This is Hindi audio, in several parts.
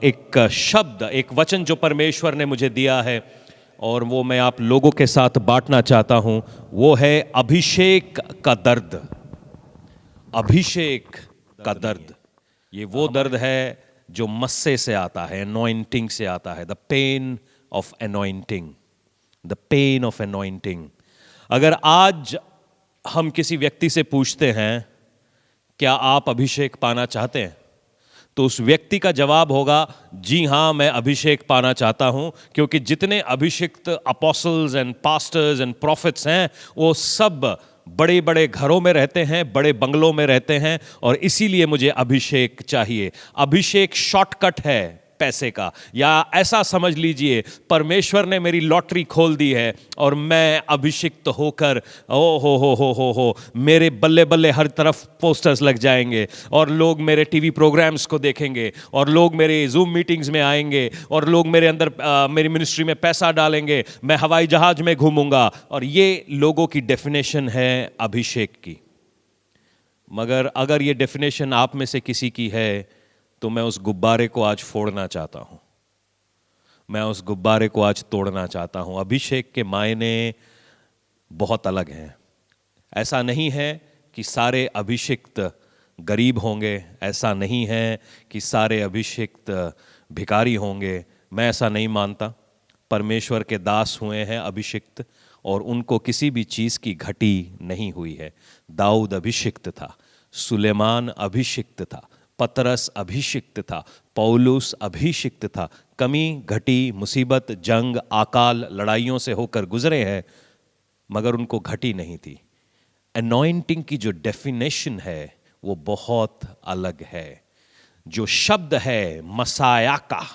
एक शब्द, एक वचन जो परमेश्वर ने मुझे दिया है और वो मैं आप लोगों के साथ बांटना चाहता हूं, वो है अभिषेक का दर्द। अभिषेक का दर्द, ये वो दर्द है जो मस्से से आता है, अनॉइंटिंग से आता है। The pain of anointing, the pain of anointing. अगर आज हम किसी व्यक्ति से पूछते हैं क्या आप अभिषेक पाना चाहते हैं, तो उस व्यक्ति का जवाब होगा जी हां, मैं अभिषेक पाना चाहता हूं, क्योंकि जितने अभिषिक्त apostles and pastors and profits हैं वो सब बड़े बड़े घरों में रहते हैं, बड़े बंगलों में रहते हैं, और इसीलिए मुझे अभिषेक चाहिए। अभिषेक शॉर्टकट है पैसे का, या ऐसा समझ लीजिए परमेश्वर ने मेरी लॉटरी खोल दी है और मैं अभिषिक्त होकर ओ हो मेरे बल्ले बल्ले हर तरफ पोस्टर्स लग जाएंगे और लोग मेरे टीवी प्रोग्राम्स को देखेंगे और लोग मेरे जूम मीटिंग्स में आएंगे और लोग मेरे अंदर मेरी मिनिस्ट्री में पैसा डालेंगे, मैं हवाई जहाज में घूमूंगा। और ये लोगों की डेफिनेशन है अभिषेक की। मगर अगर ये डेफिनेशन आप में से किसी की है तो मैं उस गुब्बारे को आज फोड़ना चाहता हूं, मैं उस गुब्बारे को आज तोड़ना चाहता हूं। अभिषेक के मायने बहुत अलग हैं। ऐसा नहीं है कि सारे अभिषिक्त गरीब होंगे, ऐसा नहीं है कि सारे अभिषिक्त भिखारी होंगे, मैं ऐसा नहीं मानता। परमेश्वर के दास हुए हैं अभिषिक्त और उनको किसी भी चीज़ की घटी नहीं हुई है। दाऊद अभिषिक्त था, सुलेमान अभिषिक्त था, पतरस अभिषिक्त था, पौलुस अभिषिक्त था। कमी घटी, मुसीबत, जंग, अकाल, लड़ाइयों से होकर गुजरे हैं, मगर उनको घटी नहीं थी। अनॉइंटिंग की जो डेफिनेशन है वो बहुत अलग है। जो शब्द है मसाया का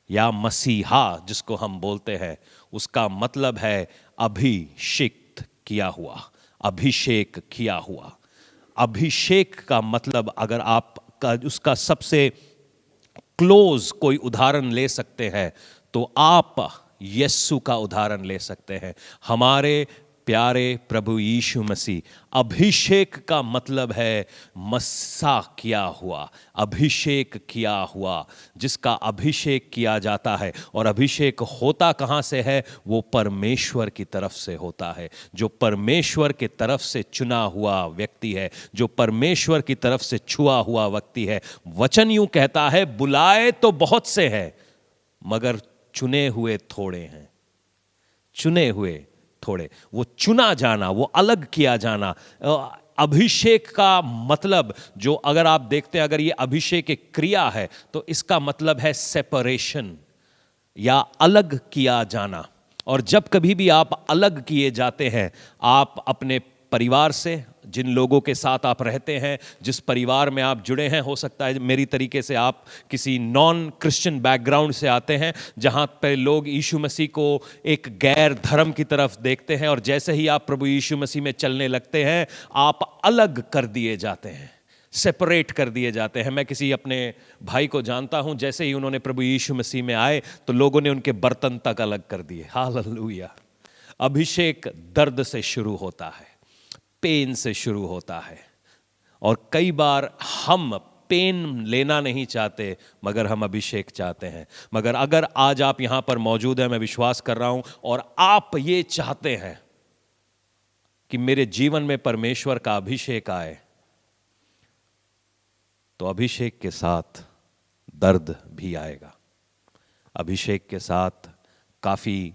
या मसीहा जिसको हम बोलते हैं, उसका मतलब है अभिषिक्त किया हुआ, अभिषेक किया हुआ। अभिषेक का मतलब अगर आप उसका सबसे क्लोज कोई उदाहरण ले सकते हैं तो आप यीशु का उदाहरण ले सकते हैं। हमारे प्यारे प्रभु यीशु मसीह, अभिषेक का मतलब है मस्सा किया हुआ, अभिषेक किया हुआ, जिसका अभिषेक किया जाता है। और अभिषेक होता कहाँ से है? वो परमेश्वर की तरफ से होता है। जो परमेश्वर की तरफ से चुना हुआ व्यक्ति है, जो परमेश्वर की तरफ से छुआ हुआ व्यक्ति है। वचन यूं कहता है, बुलाए तो बहुत से हैं मगर चुने हुए थोड़े हैं। चुने हुए थोड़े, वो चुना जाना, वो अलग किया जाना। अभिषेक का मतलब, जो अगर आप देखते हैं, अगर ये अभिषेक एक क्रिया है तो इसका मतलब है सेपरेशन या अलग किया जाना। और जब कभी भी आप अलग किए जाते हैं, आप अपने परिवार से, जिन लोगों के साथ आप रहते हैं, जिस परिवार में आप जुड़े हैं, हो सकता है मेरी तरीके से आप किसी नॉन क्रिश्चियन बैकग्राउंड से आते हैं जहां पर लोग यीशु मसीह को एक गैर धर्म की तरफ देखते हैं, और जैसे ही आप प्रभु यीशु मसीह में चलने लगते हैं आप अलग कर दिए जाते हैं, सेपरेट कर दिए जाते हैं। मैं किसी अपने भाई को जानता हूं, जैसे ही उन्होंने प्रभु यीशु मसीह में आए तो लोगों ने उनके बर्तन तक अलग कर दिए। हालेलुया। अभिषेक दर्द से शुरू होता है, पेन से शुरू होता है, और कई बार हम पेन लेना नहीं चाहते मगर हम अभिषेक चाहते हैं। मगर अगर आज आप यहां पर मौजूद हैं, मैं विश्वास कर रहा हूं, और आप ये चाहते हैं कि मेरे जीवन में परमेश्वर का अभिषेक आए, तो अभिषेक के साथ दर्द भी आएगा। अभिषेक के साथ काफी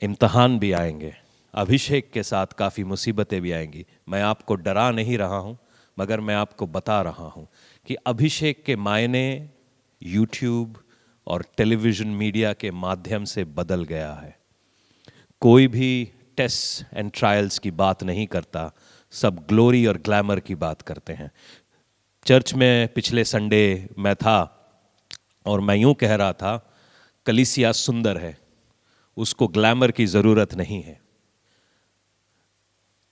इम्तिहान भी आएंगे, अभिषेक के साथ काफ़ी मुसीबतें भी आएंगी। मैं आपको डरा नहीं रहा हूं, मगर मैं आपको बता रहा हूं कि अभिषेक के मायने यूट्यूब और टेलीविज़न मीडिया के माध्यम से बदल गया है। कोई भी टेस्ट एंड ट्रायल्स की बात नहीं करता, सब ग्लोरी और ग्लैमर की बात करते हैं। चर्च में पिछले संडे मैं था और मैं यूं कह रहा था, कलीसिया सुंदर है, उसको ग्लैमर की ज़रूरत नहीं है।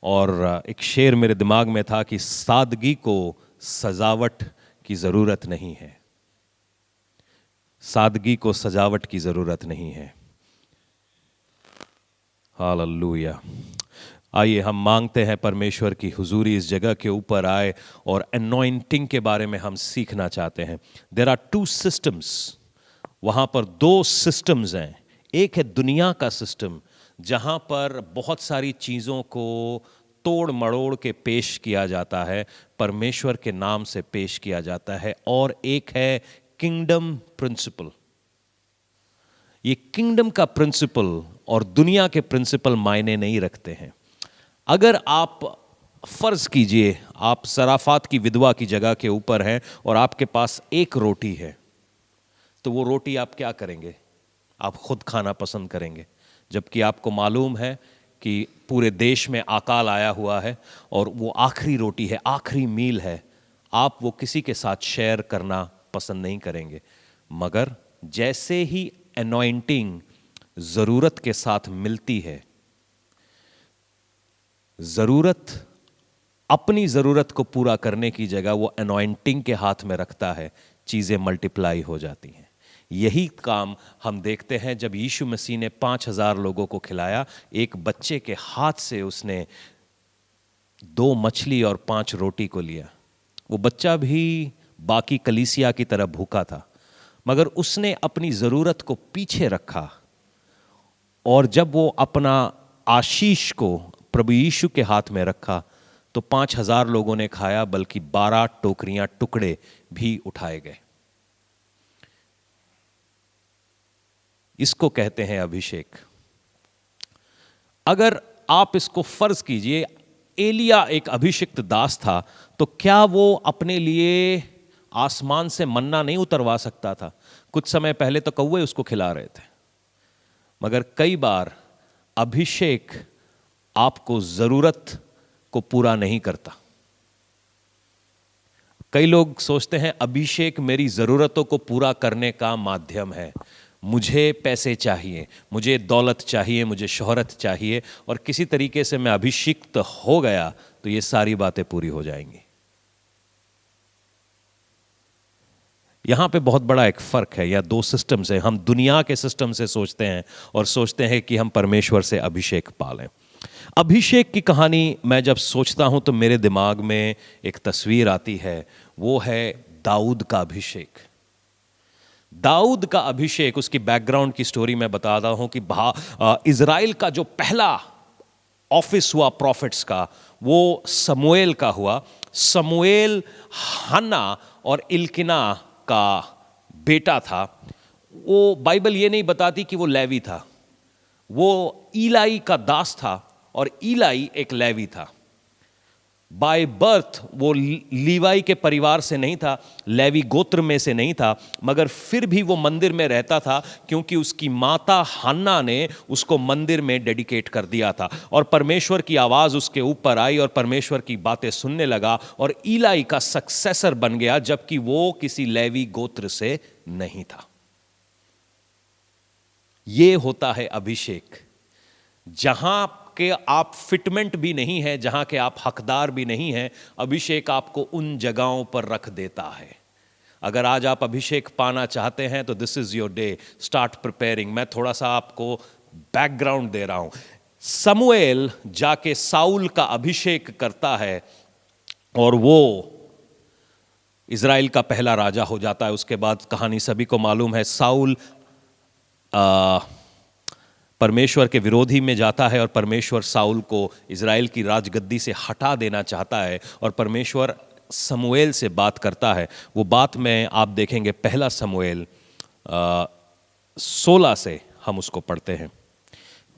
और एक शेर मेरे दिमाग में था कि सादगी को सजावट की ज़रूरत नहीं है, सादगी को सजावट की ज़रूरत नहीं है। हालेलुया। आइए हम मांगते हैं परमेश्वर की हुजूरी इस जगह के ऊपर आए और अनॉइंटिंग के बारे में हम सीखना चाहते हैं। देयर आर टू सिस्टम्स, वहाँ पर दो सिस्टम्स हैं। एक है दुनिया का सिस्टम जहाँ पर बहुत सारी चीज़ों को तोड़ मड़ोड़ के पेश किया जाता है, परमेश्वर के नाम से पेश किया जाता है। और एक है किंगडम प्रिंसिपल। ये किंगडम का प्रिंसिपल और दुनिया के प्रिंसिपल मायने नहीं रखते हैं। अगर आप फर्ज कीजिए आप सराफात की विधवा की जगह के ऊपर हैं और आपके पास एक रोटी है, तो वो रोटी आप क्या करेंगे? आप खुद खाना पसंद करेंगे, जबकि आपको मालूम है कि पूरे देश में अकाल आया हुआ है और वो आखिरी रोटी है, आखिरी मील है। आप वो किसी के साथ शेयर करना पसंद नहीं करेंगे। मगर जैसे ही अनॉइंटिंग ज़रूरत के साथ मिलती है, ज़रूरत अपनी ज़रूरत को पूरा करने की जगह वो अनॉइंटिंग के हाथ में रखता है, चीज़ें मल्टीप्लाई हो जाती हैं। यही काम हम देखते हैं जब यीशु मसीह ने 5,000 लोगों को खिलाया। एक बच्चे के हाथ से उसने 2 मछली और 5 रोटी को लिया। वो बच्चा भी बाकी कलीसिया की तरह भूखा था, मगर उसने अपनी ज़रूरत को पीछे रखा और जब वो अपना आशीष को प्रभु यीशु के हाथ में रखा तो 5,000 लोगों ने खाया, बल्कि 12 टोकरियां टुकड़े भी उठाए गए। इसको कहते हैं अभिषेक। अगर आप इसको फर्ज कीजिए एलिया एक अभिषिक्त दास था, तो क्या वो अपने लिए आसमान से मन्ना नहीं उतरवा सकता था? कुछ समय पहले तो कौवे उसको खिला रहे थे। मगर कई बार अभिषेक आपको जरूरत को पूरा नहीं करता। कई लोग सोचते हैं अभिषेक मेरी जरूरतों को पूरा करने का माध्यम है। मुझे पैसे चाहिए, मुझे दौलत चाहिए, मुझे शोहरत चाहिए, और किसी तरीके से मैं अभिषिक्त हो गया तो ये सारी बातें पूरी हो जाएंगी। यहां पे बहुत बड़ा एक फर्क है, या दो सिस्टम से हम दुनिया के सिस्टम से सोचते हैं और सोचते हैं कि हम परमेश्वर से अभिषेक पालें। अभिषेक की कहानी मैं जब सोचता हूं तो मेरे दिमाग में एक तस्वीर आती है, वो है दाऊद का अभिषेक। दाऊद का अभिषेक, उसकी बैकग्राउंड की स्टोरी मैं बताता हूं कि इजराइल का जो पहला ऑफिस हुआ प्रॉफिट्स का, वो समूएल का हुआ। समूएल हन्ना और इल्किना का बेटा था। वो बाइबल ये नहीं बताती कि वो लेवी था, वो ईलाई का दास था, और ईलाई एक लेवी था। बाय बर्थ वो लीवाई के परिवार से नहीं था, लेवी गोत्र में से नहीं था, मगर फिर भी वो मंदिर में रहता था क्योंकि उसकी माता हन्ना ने उसको मंदिर में डेडिकेट कर दिया था। और परमेश्वर की आवाज़ उसके ऊपर आई और परमेश्वर की बातें सुनने लगा और ईलाई का सक्सेसर बन गया, जबकि वो किसी लेवी गोत्र से नहीं था। ये होता है अभिषेक। जहां के आप फिटमेंट भी नहीं है, जहां के आप हकदार भी नहीं हैं, अभिषेक आपको उन जगहों पर रख देता है। अगर आज आप अभिषेक पाना चाहते हैं तो this is your day, start preparing. मैं थोड़ा सा आपको बैकग्राउंड दे रहा हूं। समूएल जाके साउल का अभिषेक करता है और वो इजराइल का पहला राजा हो जाता है। उसके बाद कहानी सभी को मालूम है, साउल परमेश्वर के विरोधी में जाता है और परमेश्वर साउल को इजराइल की राजगद्दी से हटा देना चाहता है और परमेश्वर समूएल से बात करता है। वो बात में आप देखेंगे पहला समूएल 16 से हम उसको पढ़ते हैं,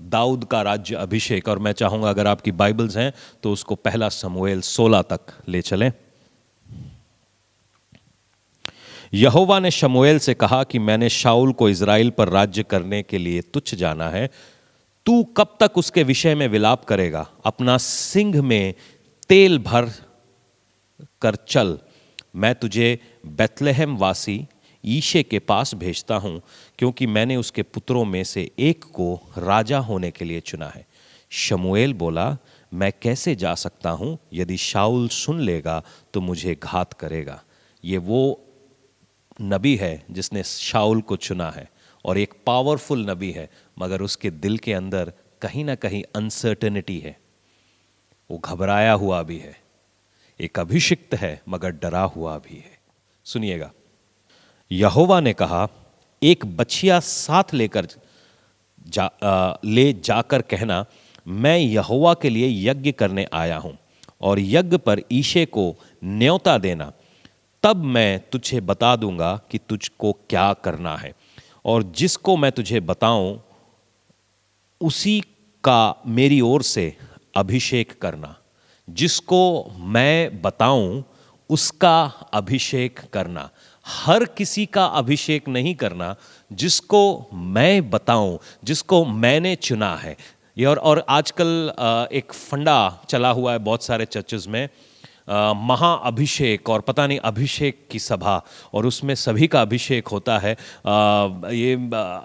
दाऊद का राज्य अभिषेक। और मैं चाहूंगा अगर आपकी बाइबल्स हैं तो उसको पहला समूएल 16 तक ले चलें। यहोवा ने शमूएल से कहा कि मैंने शाऊल को इजराइल पर राज्य करने के लिए तुच्छ जाना है। तू कब तक उसके विषय में विलाप करेगा? अपना सिंह में तेल भर कर चल। मैं तुझे बेतलेहम वासी ईशे के पास भेजता हूं, क्योंकि मैंने उसके पुत्रों में से एक को राजा होने के लिए चुना है। शमूएल बोला, मैं कैसे जा सकता हूं? यदि शाऊल सुन लेगा तो मुझे घात करेगा। ये वो नबी है जिसने शाऊल को चुना है और एक पावरफुल नबी है, मगर उसके दिल के अंदर कहीं ना कहीं अनसर्टेनिटी है। वो घबराया हुआ भी है, एक अभिषिक्त है मगर डरा हुआ भी है। सुनिएगा, यहोवा ने कहा, एक बछिया साथ ले जाकर कहना, मैं यहोवा के लिए यज्ञ करने आया हूं, और यज्ञ पर ईशे को न्योता देना, तब मैं तुझे बता दूंगा कि तुझको क्या करना है, और जिसको मैं तुझे बताऊं उसी का मेरी ओर से अभिषेक करना। जिसको मैं बताऊं उसका अभिषेक करना। हर किसी का अभिषेक नहीं करना, जिसको मैं बताऊं, जिसको मैंने चुना है। ये और आजकल एक फंडा चला हुआ है बहुत सारे चर्चेस में, महा अभिषेक और पता नहीं अभिषेक की सभा, और उसमें सभी का अभिषेक होता है।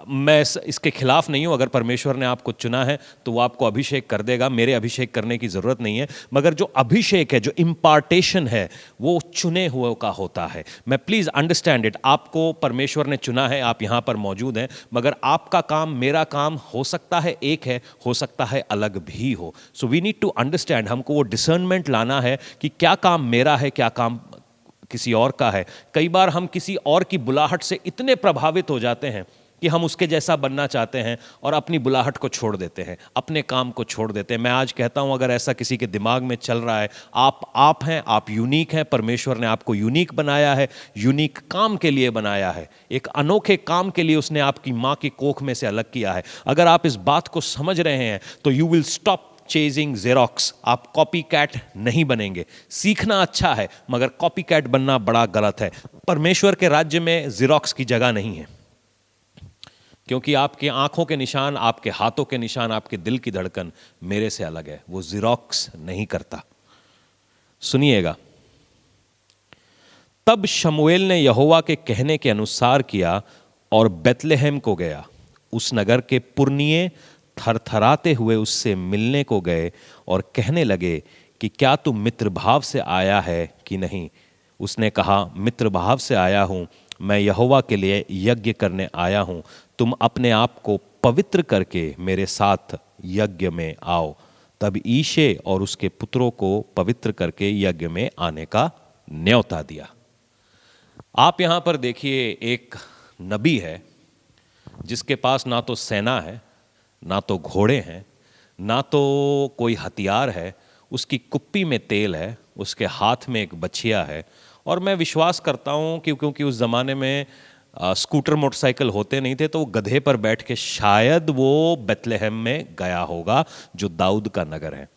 मैं इसके खिलाफ नहीं हूँ। अगर परमेश्वर ने आपको चुना है तो वो आपको अभिषेक कर देगा, मेरे अभिषेक करने की ज़रूरत नहीं है। मगर जो अभिषेक है, जो इम्पार्टेशन है, वो चुने हुए का होता है। मैं प्लीज़ अंडरस्टैंड इट, आपको परमेश्वर ने चुना है, आप यहाँ पर मौजूद हैं, मगर आपका काम मेरा काम हो सकता है एक है, हो सकता है अलग भी हो। So we need to understand, हमको वो डिसर्नमेंट लाना है कि क्या काम मेरा है, क्या काम किसी और का है। कई बार हम किसी और की बुलाहट से इतने प्रभावित हो जाते हैं कि हम उसके जैसा बनना चाहते हैं और अपनी बुलाहट को छोड़ देते हैं, अपने काम को छोड़ देते हैं। मैं आज कहता हूं, अगर ऐसा किसी के दिमाग में चल रहा है, आप हैं, आप यूनिक हैं, परमेश्वर ने आपको यूनिक बनाया है, यूनिक काम के लिए बनाया है, एक अनोखे काम के लिए उसने आपकी माँ की कोख में से अलग किया है। अगर आप इस बात को समझ रहे हैं तो you will stop chasing xerox. आप कॉपी कैट नहीं बनेंगे। सीखना अच्छा है मगर कॉपी कैट बनना बड़ा गलत है। परमेश्वर के राज्य में जेरोक्स की जगह नहीं है, क्योंकि आपकी आंखों के निशान, आपके हाथों के निशान, आपके दिल की धड़कन मेरे से अलग है, वो जेरोक्स नहीं करता। सुनिएगा, तब शमूएल ने यहोवा के कहने के अनुसार किया और बेतलेहम को गया। उस नगर के पुरनिये थरथराते हुए उससे मिलने को गए और कहने लगे कि क्या तू मित्र भाव से आया है कि नहीं। उसने कहा, मित्र भाव से आया हूं, मैं यहोवा के लिए यज्ञ करने आया हूं। तुम अपने आप को पवित्र करके मेरे साथ यज्ञ में आओ। तब ईशे और उसके पुत्रों को पवित्र करके यज्ञ में आने का न्योता दिया। आप यहां पर देखिए, एक नबी है जिसके पास ना तो सेना है, ना तो घोड़े हैं, ना तो कोई हथियार है। उसकी कुप्पी में तेल है, उसके हाथ में एक बछिया है। और मैं विश्वास करता हूँ कि क्योंकि उस ज़माने में स्कूटर मोटरसाइकिल होते नहीं थे, तो वो गधे पर बैठ के शायद वो बेतलेहम में गया होगा, जो दाऊद का नगर है।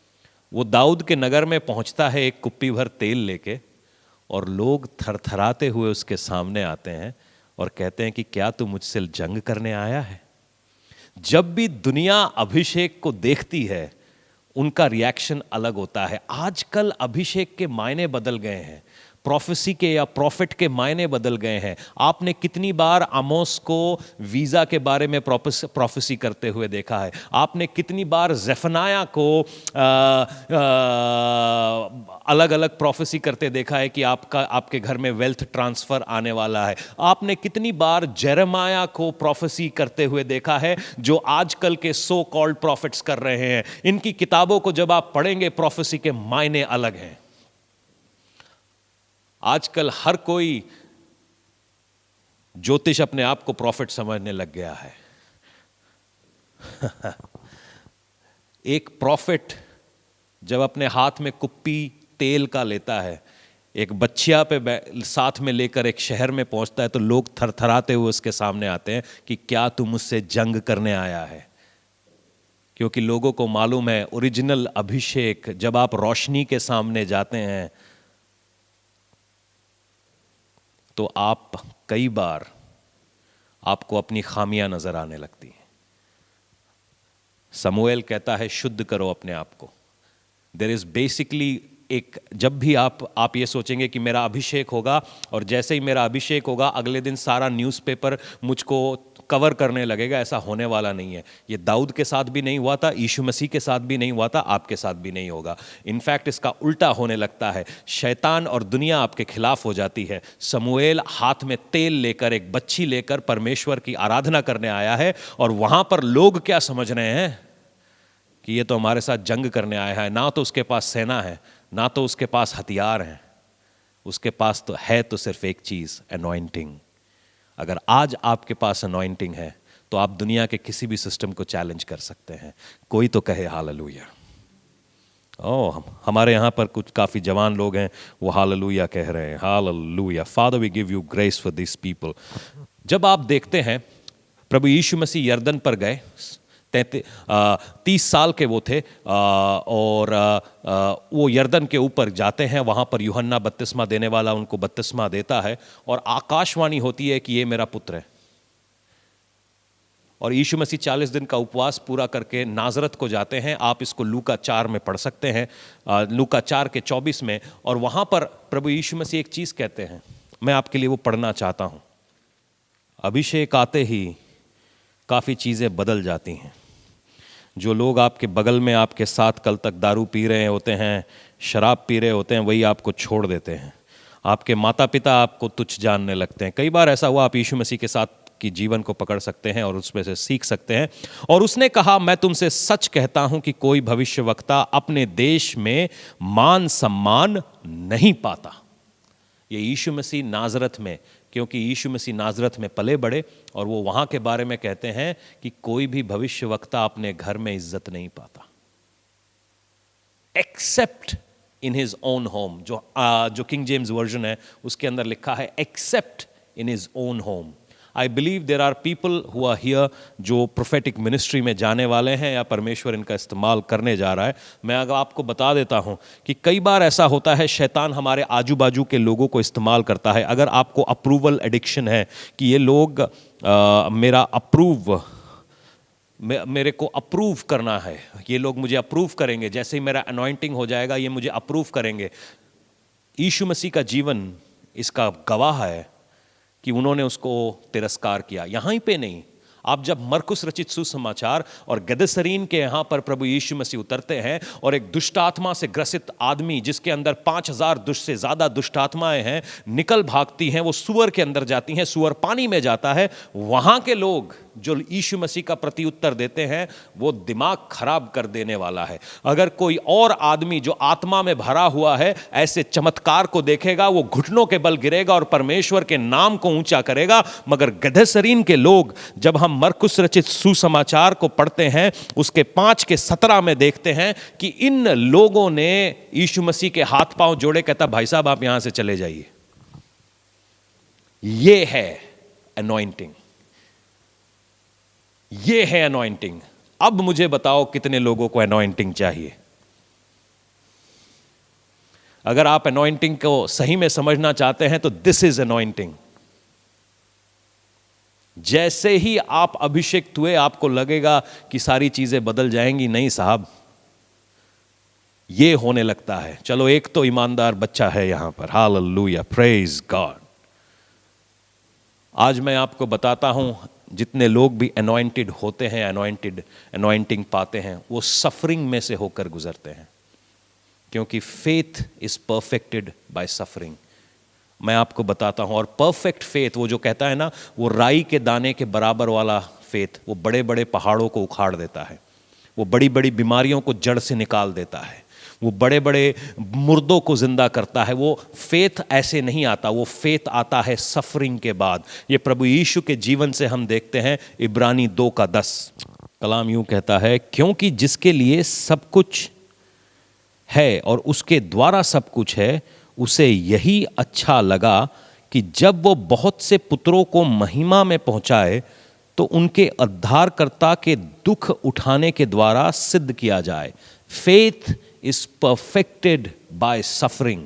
वो दाऊद के नगर में पहुँचता है एक कुप्पी भर तेल लेके, और लोग थरथराते हुए उसके सामने आते हैं और कहते हैं कि क्या तू मुझसे जंग करने आया है। जब भी दुनिया अभिषेक को देखती है, उनका रिएक्शन अलग होता है। आजकल अभिषेक के मायने बदल गए हैं, प्रोफेसी के या प्रॉफिट के मायने बदल गए हैं। आपने कितनी बार आमोस को वीज़ा के बारे में प्रोफेसी करते हुए देखा है। आपने कितनी बार ज़ेफनाया को अलग अलग प्रोफेसी करते देखा है कि आपके घर में वेल्थ ट्रांसफ़र आने वाला है। आपने कितनी बार जेरेमाया को प्रोफेसी करते हुए देखा है, जो आजकल के सो कॉल्ड प्रॉफिट्स कर रहे हैं। इनकी किताबों को जब आप पढ़ेंगे, प्रोफेसी के मायने अलग हैं। आजकल हर कोई ज्योतिष अपने आप को प्रॉफिट समझने लग गया है। एक प्रॉफिट जब अपने हाथ में कुप्पी तेल का लेता है, एक बच्चिया पे साथ में लेकर एक शहर में पहुंचता है, तो लोग थरथराते हुए उसके सामने आते हैं कि क्या तू मुझसे जंग करने आया है। क्योंकि लोगों को मालूम है, ओरिजिनल अभिषेक जब आप रोशनी के सामने जाते हैं तो आप कई बार आपको अपनी खामियां नजर आने लगती हैं। समूएल कहता है, शुद्ध करो अपने आप को। देयर इज बेसिकली एक, जब भी आप ये सोचेंगे कि मेरा अभिषेक होगा, और जैसे ही मेरा अभिषेक होगा अगले दिन सारा न्यूज़पेपर मुझको कवर करने लगेगा, ऐसा होने वाला नहीं है। ये दाऊद के साथ भी नहीं हुआ था, यीशु मसीह के साथ भी नहीं हुआ था, आपके साथ भी नहीं होगा। इनफैक्ट इसका उल्टा होने लगता है। शैतान और दुनिया आपके खिलाफ हो जाती है। समूएल हाथ में तेल लेकर, एक बच्ची लेकर परमेश्वर की आराधना करने आया है, और वहां पर लोग क्या समझ रहे हैं कि ये तो हमारे साथ जंग करने आया है, ना तो उसके पास सेना है, ना तो उसके पास हथियार हैं, उसके पास तो है तो सिर्फ एक चीज, एनॉइंटिंग। अगर आज आपके पास एनॉइंटिंग है तो आप दुनिया के किसी भी सिस्टम को चैलेंज कर सकते हैं। कोई तो कहे हालेलुया। हमारे यहाँ पर कुछ काफ़ी जवान लोग हैं, वो हालेलुया कह रहे हैं। Hallelujah. Father we give you grace for this people. जब आप देखते हैं प्रभु यीशु मसीह यर्दन पर गए, 30 साल के वो थे, और वो यर्दन के ऊपर जाते हैं, वहाँ पर यूहन्ना बपतिस्मा देने वाला उनको बपतिस्मा देता है, और आकाशवाणी होती है कि ये मेरा पुत्र है। और यीशु मसीह 40 दिन का उपवास पूरा करके नाजरत को जाते हैं। आप इसको लूका 4 में पढ़ सकते हैं, लूका 4 के 24 में। और वहाँ पर प्रभु यीशु मसीह एक चीज़ कहते हैं, मैं आपके लिए वो पढ़ना चाहता हूँ। अभिषेक आते ही काफ़ी चीज़ें बदल जाती हैं। जो लोग आपके बगल में आपके साथ कल तक दारू पी रहे होते हैं, शराब पी रहे होते हैं, वही आपको छोड़ देते हैं। आपके माता पिता आपको तुच्छ जानने लगते हैं। कई बार ऐसा हुआ, आप यीशु मसीह के साथ की जीवन को पकड़ सकते हैं और उसमें से सीख सकते हैं। और उसने कहा, मैं तुमसे सच कहता हूं कि कोई भविष्यवक्ता अपने देश में मान सम्मान नहीं पाता। ये यीशु मसीह नाजरत में, क्योंकि यीशु मसीह नाजरत में पले बड़े, और वो वहां के बारे में कहते हैं कि कोई भी भविष्यवक्ता अपने घर में इज्जत नहीं पाता, except in his own home. जो किंग जेम्स वर्जन है उसके अंदर लिखा है except in his own home. I believe there are people who are here जो प्रोफेटिक मिनिस्ट्री में जाने वाले हैं, या परमेश्वर इनका इस्तेमाल करने जा रहा है। मैं अगर आपको बता देता हूं कि कई बार ऐसा होता है, शैतान हमारे आजू बाजू के लोगों को इस्तेमाल करता है। अगर आपको अप्रूवल एडिक्शन है कि ये लोग मेरे को अप्रूव करना है, ये लोग मुझे अप्रूव करेंगे, जैसे ही मेरा अनॉइंटिंग हो जाएगा ये मुझे अप्रूव करेंगे। यीशु मसीह का जीवन इसका गवाह है कि उन्होंने उसको तिरस्कार किया। यहाँ ही पे नहीं, आप जब मरकुस रचित सुसमाचार और गदसरीन के यहाँ पर प्रभु यीशु मसीह उतरते हैं, और एक दुष्ट आत्मा से ग्रसित आदमी जिसके अंदर 5000 दुष्ट से ज़्यादा दुष्ट आत्माएं हैं निकल भागती हैं, वो सुअर के अंदर जाती हैं, सुअर पानी में जाता है। वहाँ के लोग जो यीशु मसीह का प्रति उत्तर देते हैं वो दिमाग खराब कर देने वाला है। अगर कोई और आदमी जो आत्मा में भरा हुआ है ऐसे चमत्कार को देखेगा, वो घुटनों के बल गिरेगा और परमेश्वर के नाम को ऊंचा करेगा। मगर गदसरीन के लोग, जब हम मरकुस रचित सुसमाचार को पढ़ते हैं उसके 5 के 17 में देखते हैं कि इन लोगों ने यीशु मसीह के हाथ पांव जोड़े, कहता भाई साहब आप यहां से चले जाइए। ये है अनॉइंटिंग, ये है अनॉइंटिंग। अब मुझे बताओ कितने लोगों को अनॉइंटिंग चाहिए? अगर आप अनॉइंटिंग को सही में समझना चाहते हैं तो दिस इज अनॉइंटिंग। जैसे ही आप अभिषेक हुए आपको लगेगा कि सारी चीजें बदल जाएंगी, नहीं साहब, ये होने लगता है। चलो एक तो ईमानदार बच्चा है यहां पर, हालेलुया, प्रेज गॉड। आज मैं आपको बताता हूं, जितने लोग भी अनॉइंटेड होते हैं, अनॉइंटिंग पाते हैं, वो सफरिंग में से होकर गुजरते हैं, क्योंकि faith is perfected by suffering. मैं आपको बताता हूं, और परफेक्ट फेथ वो जो कहता है ना, वो राई के दाने के बराबर वाला फेथ, वो बड़े बड़े पहाड़ों को उखाड़ देता है, वो बड़ी बड़ी बीमारियों को जड़ से निकाल देता है, वो बड़े बड़े मुर्दों को जिंदा करता है। वो फेथ ऐसे नहीं आता, वो फेथ आता है सफरिंग के बाद। ये प्रभु यीशु के जीवन से हम देखते हैं। इब्रानी 2:10 कलाम यूं कहता है, क्योंकि जिसके लिए सब कुछ है और उसके द्वारा सब कुछ है, उसे यही अच्छा लगा कि जब वो बहुत से पुत्रों को महिमा में पहुंचाए तो उनके उद्धारकर्ता के दुख उठाने के द्वारा सिद्ध किया जाए। Faith is perfected by suffering.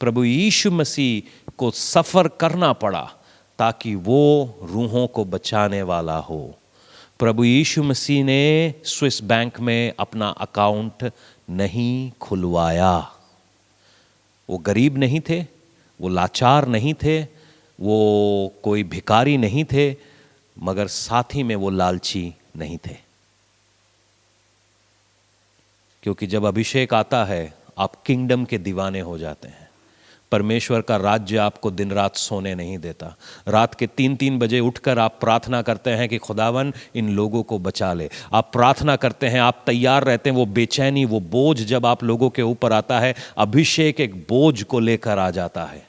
प्रभु यीशु मसीह को सफर करना पड़ा ताकि वो रूहों को बचाने वाला हो। प्रभु यीशु मसीह ने स्विस बैंक में अपना अकाउंट नहीं खुलवाया। वो गरीब नहीं थे, वो लाचार नहीं थे, वो कोई भिखारी नहीं थे, मगर साथ ही में वो लालची नहीं थे। क्योंकि जब अभिषेक आता है आप किंगडम के दीवाने हो जाते हैं। परमेश्वर का राज्य आपको दिन रात सोने नहीं देता। रात के 3-3 बजे उठकर आप प्रार्थना करते हैं कि खुदावन इन लोगों को बचा ले। आप प्रार्थना करते हैं, आप तैयार रहते हैं। वो बेचैनी, वो बोझ जब आप लोगों के ऊपर आता है, अभिषेक एक बोझ को लेकर आ जाता है।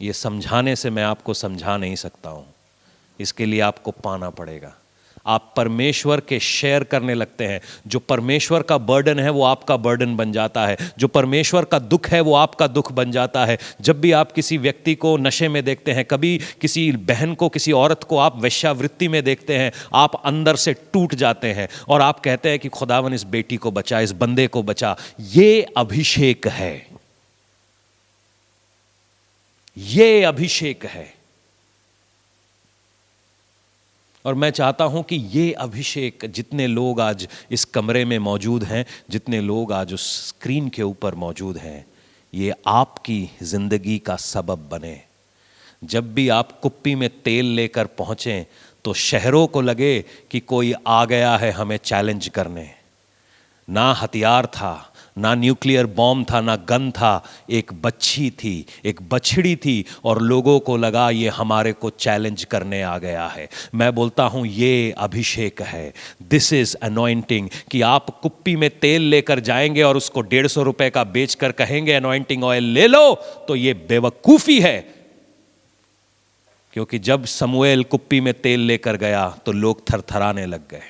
ये समझाने से मैं आपको समझा नहीं सकता हूं, इसके लिए आपको पाना पड़ेगा। आप परमेश्वर के शेयर करने लगते हैं। जो परमेश्वर का बर्डन है वो आपका बर्डन बन जाता है। जो परमेश्वर का दुख है वो आपका दुख बन जाता है। जब भी आप किसी व्यक्ति को नशे में देखते हैं, कभी किसी बहन को, किसी औरत को आप वेश्यावृत्ति में देखते हैं, आप अंदर से टूट जाते हैं और आप कहते हैं कि खुदावन इस बेटी को बचा, इस बंदे को बचा। ये अभिषेक है, ये अभिषेक है। और मैं चाहता हूं कि ये अभिषेक, जितने लोग आज इस कमरे में मौजूद हैं, जितने लोग आज उस स्क्रीन के ऊपर मौजूद हैं, ये आपकी जिंदगी का सबब बने। जब भी आप कुप्पी में तेल लेकर पहुंचें तो शहरों को लगे कि कोई आ गया है हमें चैलेंज करने। ना हथियार था, ना न्यूक्लियर बॉम्ब था, ना गन था, एक बच्ची थी, एक बछड़ी थी और लोगों को लगा ये हमारे को चैलेंज करने आ गया है। मैं बोलता हूं ये अभिषेक है, दिस इज अनॉइंटिंग। कि आप कुप्पी में तेल लेकर जाएंगे और उसको 150 रुपए का बेचकर कहेंगे अनॉइंटिंग ऑयल ले लो, तो ये बेवकूफी है। क्योंकि जब समूएल कुप्पी में तेल लेकर गया तो लोग थरथराने लग गए,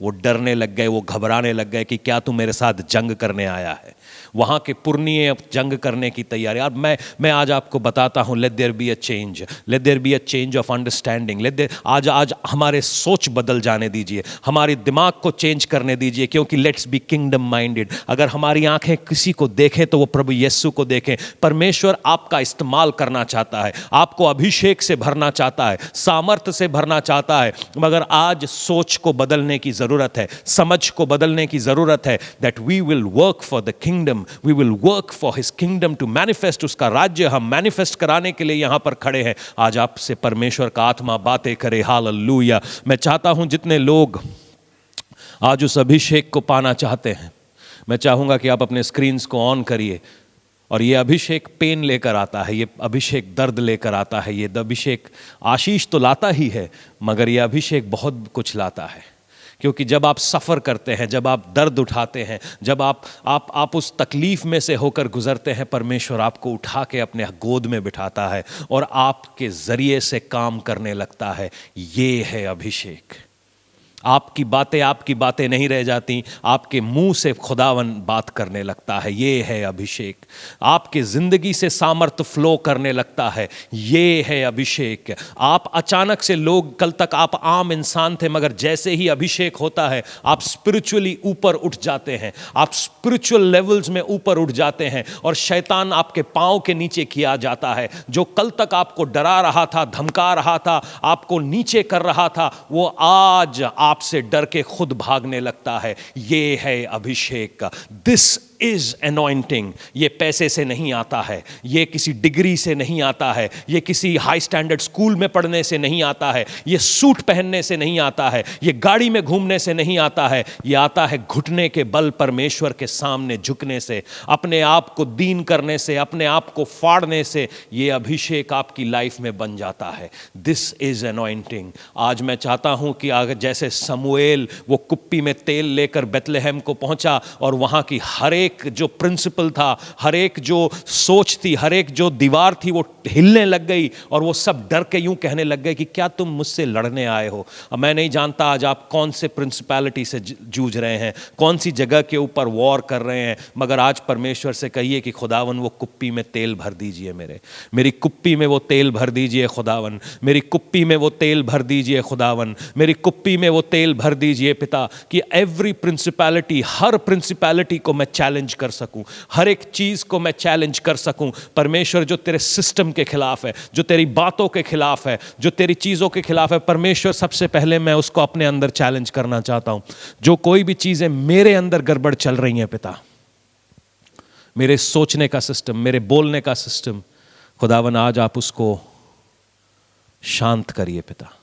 वो डरने लग गए, वो घबराने लग गए कि क्या तू मेरे साथ जंग करने आया है। वहाँ के पुरनिये जंग करने की तैयारी। अब मैं आज आपको बताता हूँ, let there be a change, let there be a change of understanding. आज हमारे सोच बदल जाने दीजिए, हमारे दिमाग को चेंज करने दीजिए, क्योंकि लेट्स बी किंगडम माइंडेड। अगर हमारी आंखें किसी को देखें तो वो प्रभु यीशु को देखें। परमेश्वर आपका इस्तेमाल करना चाहता है, आपको अभिषेक से भरना चाहता है, सामर्थ्य से भरना चाहता है, मगर आज सोच को बदलने की जरूरत है, समझ को बदलने की जरूरत है। That we will work for the kingdom, we will work for his kingdom to manifest. उसका राज्य हम मैनिफेस्ट कराने के लिए यहां पर खड़े हैं। आज आपसे परमेश्वर का आत्मा बातें करे। हालेलुया। मैं चाहता हूं जितने लोग आज उस अभिषेक को पाना चाहते हैं, मैं चाहूंगा कि आप अपने स्क्रीन्स को ऑन करिए। और ये अभिषेक पेन लेकर आता है, ये अभिषेक दर्द लेकर आता है, ये अभिषेक आशीष तो लाता ही है, मगर ये अभिषेक बहुत कुछ लाता है। क्योंकि जब आप सफ़र करते हैं, जब आप दर्द उठाते हैं, जब आप उस तकलीफ़ में से होकर गुजरते हैं, परमेश्वर आपको उठा के अपने गोद में बिठाता है और आपके ज़रिए से काम करने लगता है। ये है अभिषेक। आपकी बातें नहीं रह जाती, आपके मुंह से खुदावन बात करने लगता है। ये है अभिषेक। आपके जिंदगी से सामर्थ्य फ्लो करने लगता है। ये है अभिषेक। आप अचानक से, लोग कल तक आप आम इंसान थे, मगर जैसे ही अभिषेक होता है आप स्पिरिचुअली ऊपर उठ जाते हैं, आप स्पिरिचुअल लेवल्स में ऊपर उठ जाते हैं और शैतान आपके पांव के नीचे किया जाता है। जो कल तक आपको डरा रहा था, धमका रहा था, आपको नीचे कर रहा था, वो आज आपसे डर के खुद भागने लगता है। ये है अभिषेक का। This is anointing. ये पैसे से नहीं आता है, ये किसी डिग्री से नहीं आता है, ये किसी हाई स्टैंडर्ड स्कूल में पढ़ने से नहीं आता है, ये सूट पहनने से नहीं आता है, ये गाड़ी में घूमने से नहीं आता है। ये आता है घुटने के बल परमेश्वर के सामने झुकने से, अपने आप को दीन करने से, अपने आप को फाड़ने से। ये अभिषेक आपकी लाइफ में बन जाता है। This is anointing. आज मैं चाहता हूं कि अगर जैसे समूएल वो कुप्पी में तेल लेकर बेथलेहम को पहुंचा और वहां की हर एक जो प्रिंसिपल था, हर एक जो सोच थी, हर एक जो दीवार थी, वो हिलने लग गई और वो सब डर के यूं कहने लग गए कि क्या तुम मुझसे लड़ने आए हो। अब मैं नहीं जानता आज आप कौन से प्रिंसिपैलिटी से जूझ रहे हैं, कौन सी जगह के ऊपर वॉर कर रहे हैं, मगर आज परमेश्वर से कहिए कि खुदावन वो कुप्पी में तेल भर दीजिए, मेरी कुप्पी में वो तेल भर दीजिए खुदावन, मेरी कुप्पी में वो तेल भर दीजिए खुदावन, मेरी कुप्पी में वो तेल भर दीजिए पिता, कि एवरी प्रिंसिपैलिटी, हर प्रिंसिपैलिटी को मैं चैलेंज कर सकूं, हर एक चीज को मैं चैलेंज कर सकूं। परमेश्वर जो तेरे सिस्टम के खिलाफ है, जो तेरी बातों के खिलाफ है, जो तेरी चीजों के खिलाफ है, परमेश्वर सबसे पहले मैं उसको अपने अंदर चैलेंज करना चाहता हूं। जो कोई भी चीजें मेरे अंदर गड़बड़ चल रही हैं पिता, मेरे सोचने का सिस्टम, मेरे बोलने का सिस्टम, खुदावन आज आप उसको शांत करिए पिता।